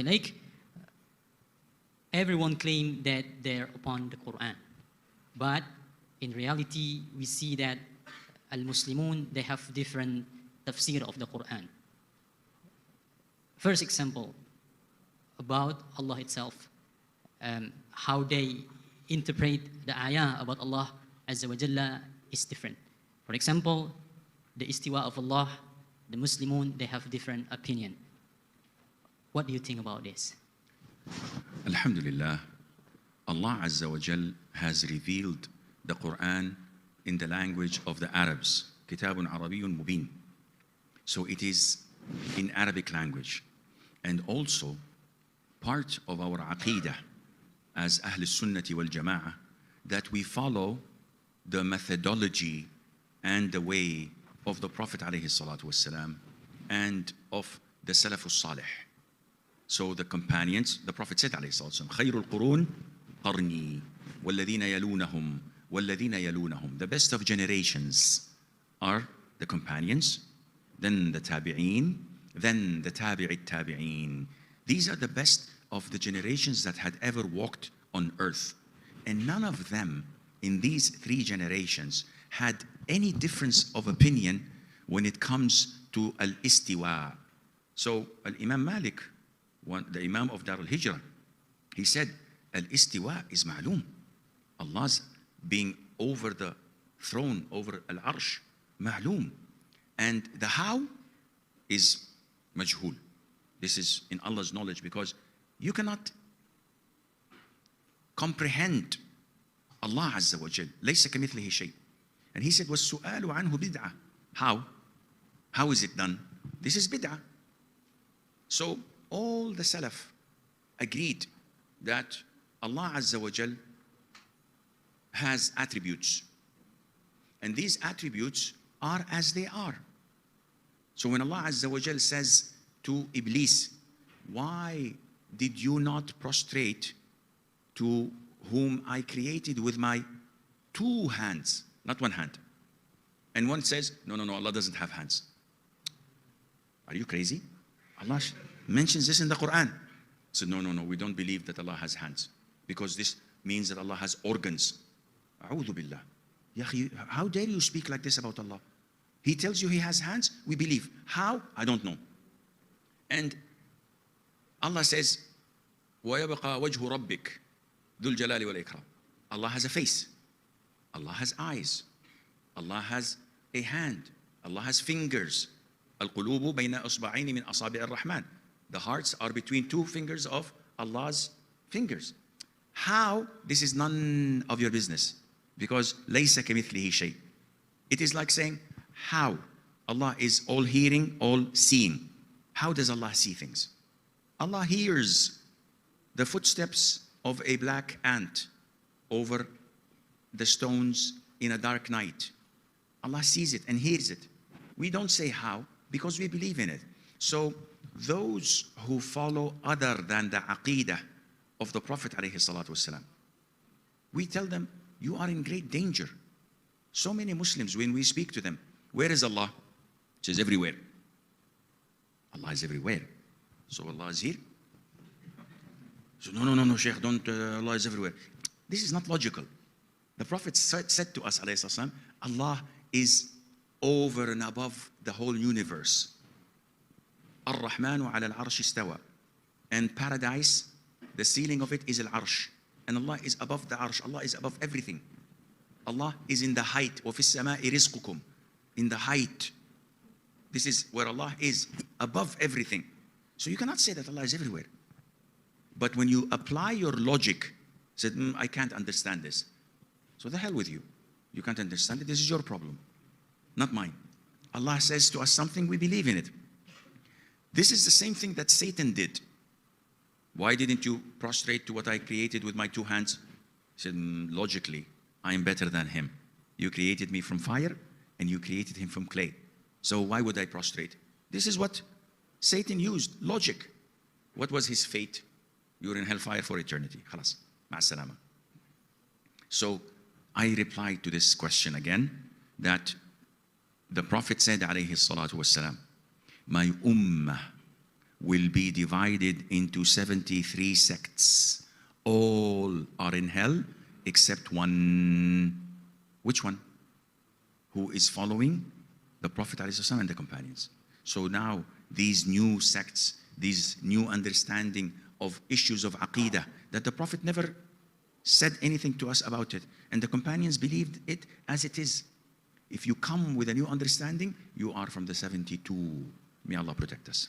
Like, everyone claim that they're upon the Quran. But in reality, we see that al-Muslimun, they have different tafsir of the Quran. First example, about Allah itself, how they interpret the ayah about Allah Azza wa Jalla is different. For example, the istiwa of Allah, the Muslimun, they have different opinion. What do you think about this? Alhamdulillah, Allah Azza wa Jal has revealed the Quran in the language of the Arabs. Kitabun Arabiyyun Mubin. So it is in Arabic language. And also, part of our aqeedah as Ahl Sunnati wal Jama'ah, that we follow the methodology and the way of the Prophet alayhi salatu wasalam and of the Salafus Salih. So the companions, the Prophet said alayhi salatu wasalam, خَيْرُ الْقُرُونِ قَرْنِي وَالَّذِينَ يَلُونَهُمْ وَالَّذِينَ يَلُونَهُمْ. The best of generations are the companions, then the tabi'een, then the tabi'it tabi'een. These are the best of the generations that had ever walked on earth. And none of them in these three generations had any difference of opinion when it comes to al-istiwa. So Imam Malik, the Imam of Dar al-Hijrah, he said, al-istiwa is معلوم. Allah's being over the throne, over al-arsh, معلوم. And the how is مجهول. This is in Allah's knowledge, because you cannot comprehend Allah Azza wa Jal. ليس كمثله شيء. And he said, والسؤال عنه بدعة. How? How is it done? This is bid'ah. So all the Salaf agreed that Allah Azza wa Jal has attributes. And these attributes are as they are. So when Allah Azza wa Jal says to Iblis, why did you not prostrate to whom I created with my two hands, not one hand? And one says, no, Allah doesn't have hands. Are you crazy? Allah mentions this in the Quran. So no, we don't believe that Allah has hands, because this means that Allah has organs. A'udhu billah. Ya akhi, how dare you speak like this about Allah? He tells you He has hands, we believe. How? I don't know. And Allah says, وَيَبْقَى وَجْهُ رَبِّكَ ذُو الْجَلَالِ وَالْإِكْرَامِ. Allah has a face. Allah has eyes. Allah has a hand. Allah has fingers. الْقُلُوبُ بَيْنَ أُصْبَعَيْنِ مِنْ أَصَابِعِ الرَّحْمَنِ. The hearts are between two fingers of Allah's fingers. How? This is none of your business, because لَيْسَ كَمِثْلِهِ شَيْءٍ. It is like saying, how? Allah is all hearing, all seeing. How does Allah see things? Allah hears the footsteps of a black ant over the stones in a dark night. Allah sees it and hears it. We don't say how, because we believe in it. So those who follow other than the aqeedah of the Prophet ﷺ, we tell them, you are in great danger. So many Muslims, when we speak to them, where is Allah? He says, everywhere. Allah is everywhere. So Allah is here? So no, Shaykh, don't, Allah is everywhere. This is not logical. The Prophet said to us, alayhi, Allah is over and above the whole universe. Ar-Rahmanu ala al-arsh istawa. And paradise, the ceiling of it is al-arsh. And Allah is above the arsh. Allah is above everything. Allah is in the height. وَفِي السَّمَاءِ رِزْقُكُمْ. In the height. This is where Allah is, above everything. So you cannot say that Allah is everywhere. But when you apply your logic, said, I can't understand this. So the hell with you. You can't understand it, this is your problem, not mine. Allah says to us something, we believe in it. This is the same thing that Satan did. Why didn't you prostrate to what I created with my two hands? He said, logically, I am better than him. You created me from fire, and you created him from clay. So why would I prostrate? This is what Satan used, logic. What was his fate? You're in hellfire for eternity. Khalas, ma'as-salama. So I replied to this question again, that the Prophet said, alayhi salatu wassalam, my ummah will be divided into 73 sects. All are in hell except one. Which one? Who is following the Prophet ﷺ and the companions. So now these new sects, these new understanding of issues of aqeedah, that the Prophet never said anything to us about it, and the companions believed it as it is. If you come with a new understanding, you are from the 72. May Allah protect us.